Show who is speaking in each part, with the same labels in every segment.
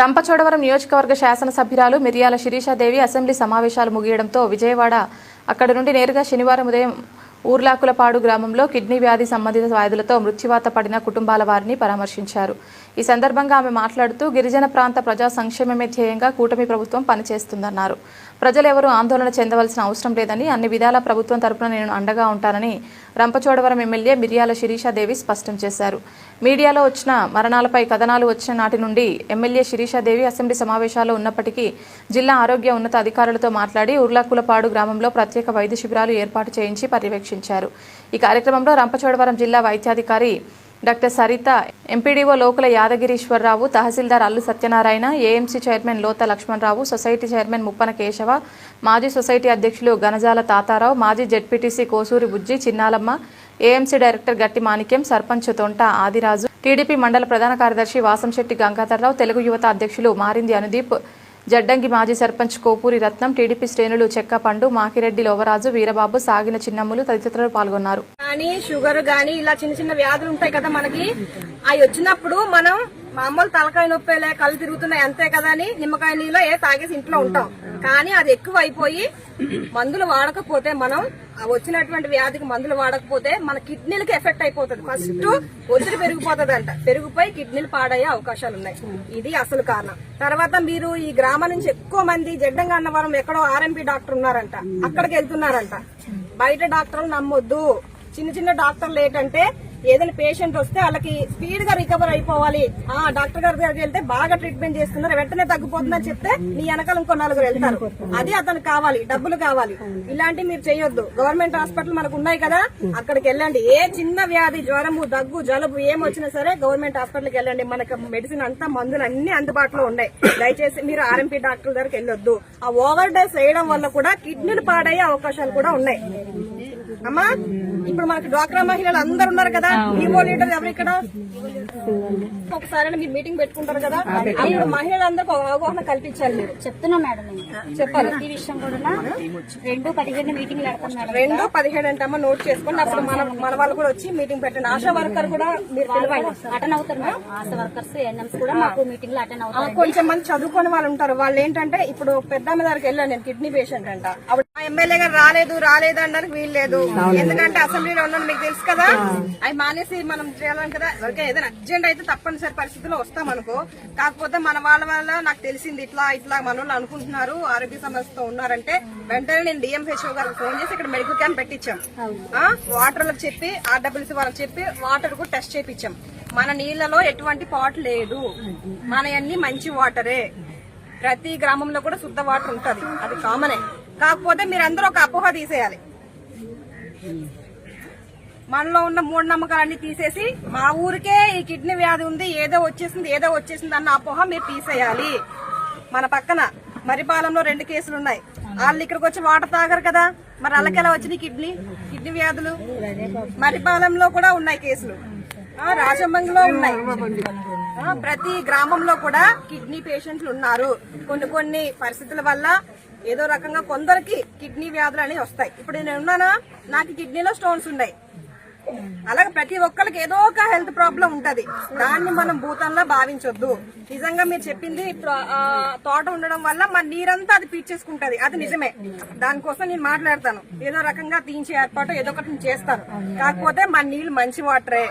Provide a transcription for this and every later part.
Speaker 1: రంపచోడవరం నియోజకవర్గ శాసనసభ్యురాలు మిర్యాల శిరీషాదేవి అసెంబ్లీ సమావేశాలు ముగియడంతో విజయవాడ అక్కడి నుండి నేరుగా శనివారం ఉదయం ఊర్లాకులపాడు గ్రామంలో కిడ్నీ వ్యాధి సంబంధిత వ్యాధులతో మృత్యువాత పడిన కుటుంబాల వారిని పరామర్శించారు. ఈ సందర్భంగా ఆమె మాట్లాడుతూ గిరిజన ప్రాంత ప్రజా సంక్షేమమే ధ్యేయంగా కూటమి ప్రభుత్వం పనిచేస్తుందన్నారు. ప్రజలెవరూ ఆందోళన చెందవలసిన అవసరం లేదని, అన్ని విధాల ప్రభుత్వం తరపున నేను అండగా ఉంటానని రంపచోడవరం ఎమ్మెల్యే మిర్యాల శిరీషాదేవి స్పష్టం చేశారు. మీడియాలో వచ్చిన మరణాలపై కథనాలు వచ్చిన నాటి నుండి ఎమ్మెల్యే శిరీషాదేవి అసెంబ్లీ సమావేశాల్లో ఉన్నప్పటికీ జిల్లా ఆరోగ్య ఉన్నత అధికారులతో మాట్లాడి ఉర్లాకులపాడు గ్రామంలో ప్రత్యేక వైద్య శిబిరాలు ఏర్పాటు చేయించి పర్యవేక్షించారు. ఈ కార్యక్రమంలో రంపచోడవరం జిల్లా వైద్యాధికారి doctor Saritha, MPDO Lokula Yadagiriswararao, tahsildar Allu Satyanarayana, AMC chairman Lotha Lakshmanarao, society chairman Muppana Keshava, మాజీ సొసైటీ అధ్యక్షులు గనజాల తాతారావు, మాజీ ZPTC Kosuri Bujji Chinnalamma, AMC director Gatti Manikyam, sarpanch Thonta Adiraju, TDP మండల ప్రధాన కార్యదర్శి వాసంశెట్టి గంగాధర్రావు, తెలుగు యువత అధ్యక్షులు మారింది అనుదీప్, జడ్డంగి మాజీ సర్పంచ్ కోపూరి రత్నం, టీడీపీ శ్రేణులు చెక్కపండు, మాకిరెడ్డి లోవరాజు, వీరబాబు, సాగిన చిన్నమ్ములు తదితరులు పాల్గొన్నారు.
Speaker 2: షుగర్ గానీ ఇలా చిన్న చిన్న వ్యాధులు ఉంటాయి కదా మనకి, అవి వచ్చినప్పుడు మనం మామూలు తలకాయ నొప్పేలే, కళ్ళు తిరుగుతున్నాయి అంతే కదా అని నిమ్మకాయ నీళ్ళు తాగేసి ఇంట్లో ఉంటాం. కానీ అది ఎక్కువ అయిపోయి మందులు వాడకపోతే, మనం వచ్చినటువంటి వ్యాధికి మందులు వాడకపోతే మన కిడ్నీలకి ఎఫెక్ట్ అయిపోతుంది. ఫస్ట్ ఒత్తిడి పెరిగిపోతుంది పెరిగిపోయి కిడ్నీలు పాడయ్యే అవకాశాలు ఉన్నాయి. ఇది అసలు కారణం. తర్వాత మీరు ఈ గ్రామం నుంచి ఎక్కువ మంది జడ్డంగా అన్నవరం ఎక్కడో ఆర్ఎంపీ డాక్టర్ ఉన్నారంట, అక్కడికి వెళ్తున్నారంట. బయట డాక్టర్లు నమ్మొద్దు. చిన్న చిన్న డాక్టర్లు ఏంటంటే ఏదైనా పేషెంట్ వస్తే వాళ్ళకి స్పీడ్ గా రికవర్ అయిపోవాలి, డాక్టర్ గారి దగ్గరికి వెళ్తే బాగా ట్రీట్మెంట్ చేస్తున్నారు, వెంటనే తగ్గిపోతుందని చెప్తే నీ వెనకాల ఇంకో నలుగురు వెళ్తారు. అది అతనికి కావాలి, డబ్బులు కావాలి. ఇలాంటివి మీరు చేయొద్దు. గవర్నమెంట్ హాస్పిటల్ మనకు ఉన్నాయి కదా, అక్కడికి వెళ్ళండి. ఏ చిన్న వ్యాధి, జ్వరము, దగ్గు, జలుబు ఏమొచ్చినా సరే గవర్నమెంట్ హాస్పిటల్కి వెళ్ళండి. మనకు మెడిసిన్ అంతా, మందులు అన్ని అందుబాటులో ఉన్నాయి. దయచేసి మీరు ఆర్ఎంపీ డాక్టర్ దగ్గరికి వెళ్ళొద్దు. ఆ ఓవర్ డోస్ వేయడం వల్ల కూడా కిడ్నీలు పాడయ్యే అవకాశాలు కూడా ఉన్నాయి. అమ్మా, ఇప్పుడు మనకి డ్వాక్రా మహిళలు అందరు ఉన్నారు కదా, ఈవో లీడర్ ఎవరు ఇక్కడ? ఒకసారి మీరు మీటింగ్ పెట్టుకుంటారు కదా, అప్పుడు మహిళలందరికీ అవగాహన కల్పించాలి. మీరు
Speaker 3: చెప్తున్నా మేడం,
Speaker 2: చెప్పాలి.
Speaker 3: ఈ విషయం కూడా 2-15 మీటింగ్ పెడతాం.
Speaker 2: 2-15 అంటే అమ్మ నోట్ చేసుకోండి. అప్పుడు మన వాళ్ళు కూడా వచ్చి మీటింగ్ పెట్టండి. ఆశా వర్కర్ కూడా మీరు
Speaker 3: అటెండ్ అవుతారు మేడం. ఆశా వర్కర్స్, ఎన్ఎంస్ కూడా మాకు మీటింగ్ లో అటెండ్ అవుతారు.
Speaker 2: కొంచెం మంది చదువుకునే వాళ్ళు ఉంటారు. వాళ్ళు ఏంటంటే, ఇప్పుడు పెద్దమ్మ దగ్గరికి వెళ్ళాను నేను, కిడ్నీ పేషెంట్ అంట. అప్పుడు ఎమ్మెల్యే గారు రాలేదు అనడానికి వీలు లేదు. ఎందుకంటే అసెంబ్లీలో ఉన్నాను, మీకు తెలుసు కదా. అవి మానేసి మనం చేయాలని కదా. ఎవరికైనా ఏదైనా అర్జెంట్ అయితే తప్పనిసరి పరిస్థితుల్లో వస్తాం అనుకో. కాకపోతే మన వాళ్ళ వల్ల నాకు తెలిసింది ఇట్లా మన వాళ్ళు అనుకుంటున్నారు, ఆరోగ్య సమస్యతో ఉన్నారంటే వెంటనే నేను డిఎంహెచ్ఓ గారికి ఫోన్ చేసి ఇక్కడ మెడికల్ క్యాంప్ పెట్టించాం. వాటర్లకు చెప్పి, ఆర్డబ్ల్యూసీ వాళ్ళకి చెప్పి వాటర్ కూడా టెస్ట్ చేయించాం. మన నీళ్లలో ఎటువంటి పాట్ లేదు, మన అన్ని మంచి వాటరే. ప్రతి గ్రామంలో కూడా శుద్ధ వాటర్ ఉంటది, అది కామనే. కాకపోతే మీరందరూ ఒక అపోహ తీసేయాలి. మనలో ఉన్న మూఢనమ్మకాలన్నీ తీసేసి మా ఊరికే ఈ కిడ్నీ వ్యాధి ఉంది, ఏదో వచ్చేసింది అన్న అపోహ మీరు తీసేయాలి. మన పక్కన మరిపాలెంలో 2 కేసులు ఉన్నాయి. వాళ్ళు ఇక్కడికి వచ్చి వాటర్ తాగరు కదా, మరి వాళ్ళకెలా వచ్చినాయి కిడ్నీ వ్యాధులు? మరిపాలెంలో కూడా ఉన్నాయి కేసులు, రాజమండ్రిలో ఉన్నాయి. ప్రతి గ్రామంలో కూడా కిడ్నీ పేషెంట్లు ఉన్నారు. కొన్ని పరిస్థితుల వల్ల ఏదో రకంగా కొందరికి కిడ్నీ వ్యాధులు అనేవి వస్తాయి. ఇప్పుడు నేను ఉన్నానా, నాకు కిడ్నీలో స్టోన్స్ ఉన్నాయి. అలాగే ప్రతి ఒక్కరికి ఏదో ఒక హెల్త్ ప్రాబ్లం ఉంటది. దాన్ని మనం భూతంలా భావించొద్దు. నిజంగా మీరు చెప్పింది, తోట ఉండడం వల్ల మన నీరంతా అది పీల్చేసుకుంటది, అది నిజమే. దానికోసం నేను మాట్లాడతాను. ఏదో రకంగా తీయించే ఏర్పాటు ఏదో ఒకటి చేస్తాను. కాకపోతే మన నీళ్లు మంచి వాటరే,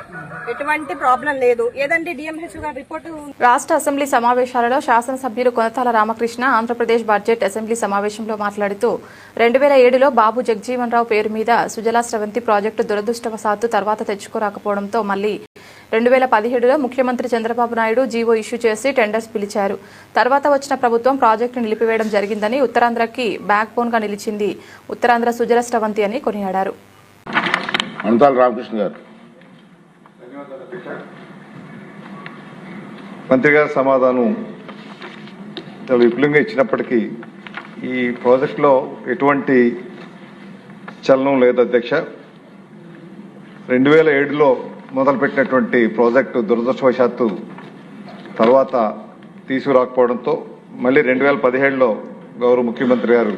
Speaker 2: ఎటువంటి ప్రాబ్లం లేదు. ఏదండి డిఎంహెచ్ఓ గారి రిపోర్టు.
Speaker 1: రాష్ట్ర అసెంబ్లీ సమావేశాలలో శాసనసభ్యులు కొనతాల రామకృష్ణ ఆంధ్రప్రదేశ్ బడ్జెట్ అసెంబ్లీ సమావేశంలో మాట్లాడుతూ 2007లో బాబు జగజీవన్ రావు పేరు మీద సుజలా స్రవంతి ప్రాజెక్టు దురదృష్టవశాత్తు తర్వాత తెచ్చుకోరాకపోవడంతో మళ్లీ 2017లో ముఖ్యమంత్రి చంద్రబాబు నాయుడు జీవో ఇష్యూ చేసి టెండర్స్ పిలిచారు. తర్వాత వచ్చిన ప్రభుత్వం ప్రాజెక్టు నిలిపివేయడం జరిగిందని, ఉత్తరాంధ్రకి బ్యాక్ బోన్ గా నిలిచింది ఉత్తరాంధ్ర సుజల స్రవంతి అని కొనియాడారు.
Speaker 4: మంత్రి గారి సమాధానం చాలా విపులంగా ఇచ్చినప్పటికీ ఈ ప్రాజెక్టులో ఎటువంటి చలనం లేదు అధ్యక్ష. 2007లో మొదలుపెట్టినటువంటి ప్రాజెక్టు దురదృష్టవశాత్తు తర్వాత తీసుకురాకపోవడంతో మళ్ళీ 2017లో గౌరవ ముఖ్యమంత్రి గారు